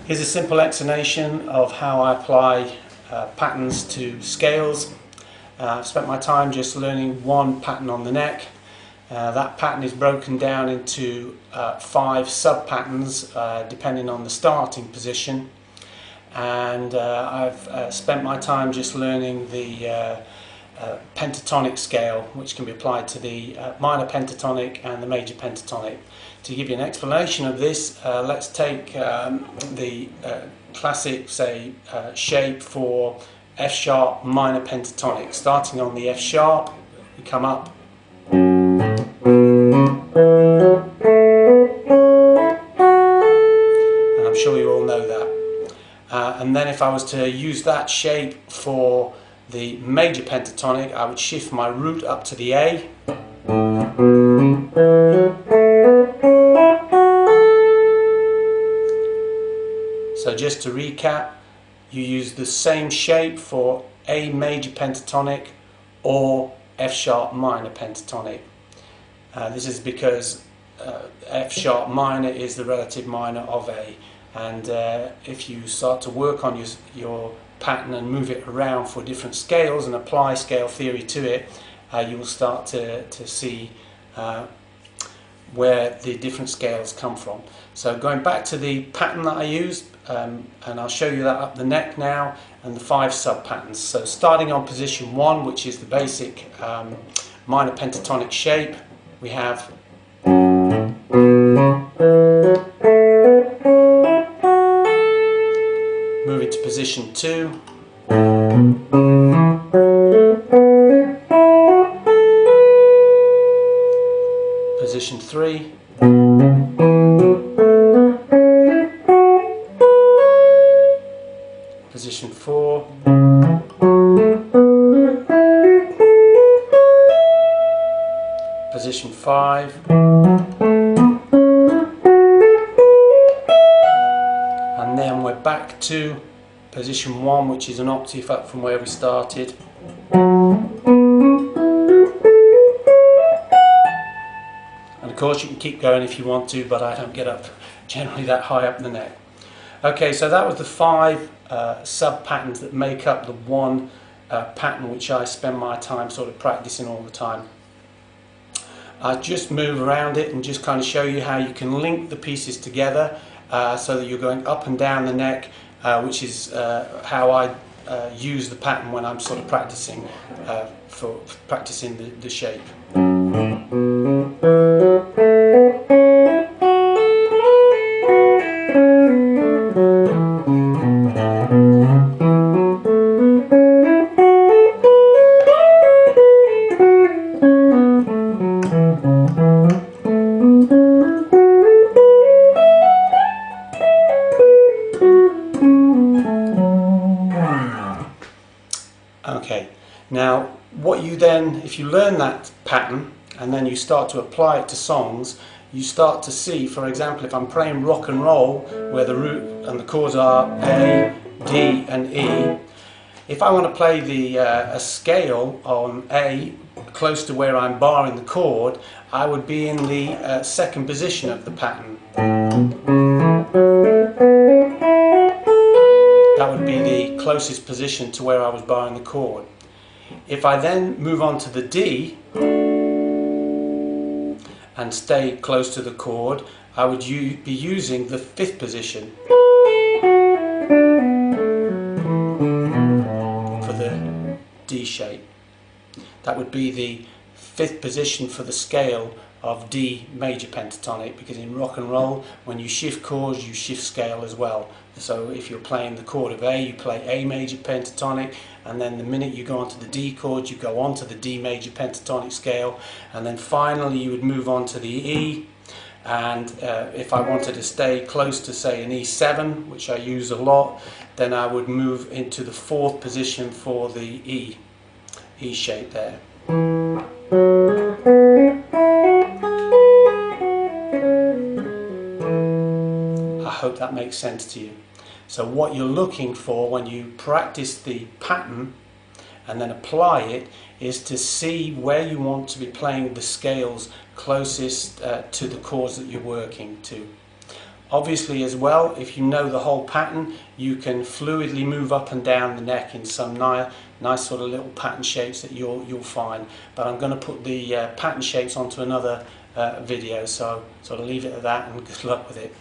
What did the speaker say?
Here's a simple explanation of how I apply patterns to scales. I've spent my time just learning one pattern on the neck. That pattern is broken down into 5 sub-patterns depending on the starting position, and I've spent my time just learning the pentatonic scale, which can be applied to the minor pentatonic and the major pentatonic. To give you an explanation of this, let's take the classic, say, shape for F sharp minor pentatonic. Starting on the F sharp, we come up, and I'm sure you all know that. And then if I was to use that shape for the major pentatonic, I would shift my root up to the A. So just to recap, you use the same shape for A major pentatonic or F sharp minor pentatonic. This is because F sharp minor is the relative minor of A, and if you start to work on your pattern and move it around for different scales and apply scale theory to it, you will start to see where the different scales come from. So going back to the pattern that I used, and I'll show you that up the neck now, and the 5 sub-patterns. So starting on position 1, which is the basic minor pentatonic shape, we have moving to position 2, position 3, position 4, position 5, and then we're back to position 1, which is an octave up from where we started. And of course you can keep going if you want to, but I don't get up generally that high up the neck. Okay, so that was the 5 sub-patterns that make up the one pattern which I spend my time sort of practicing all the time. I'll just move around it and just kind of show you how you can link the pieces together so that you're going up and down the neck, which is how I use the pattern when I'm sort of practicing for practicing the shape. Okay, now what you then, if you learn that pattern and then you start to apply it to songs, you start to see, for example, if I'm playing rock and roll where the root and the chords are A, D and E, if I want to play a scale on A close to where I'm barring the chord, I would be in the second position of the pattern. That would be the closest position to where I was barring the chord. If I then move on to the D and stay close to the chord, I would be using the 5th position for the D shape. That would be the 5th position for the scale of D major pentatonic, because in rock and roll, when you shift chords, you shift scale as well. So if you're playing the chord of A, you play A major pentatonic, and then the minute you go onto the D chord, you go onto the D major pentatonic scale, and then finally you would move on to the E. And if I wanted to stay close to, say, an E7, which I use a lot, then I would move into the 4th position for the E shape there. I hope that makes sense to you. So what you're looking for when you practice the pattern and then apply it is to see where you want to be playing the scales closest to the chords that you're working to. Obviously as well, if you know the whole pattern, you can fluidly move up and down the neck in some nice sort of little pattern shapes that you'll find. But I'm going to put the pattern shapes onto another video, so sort of leave it at that and good luck with it.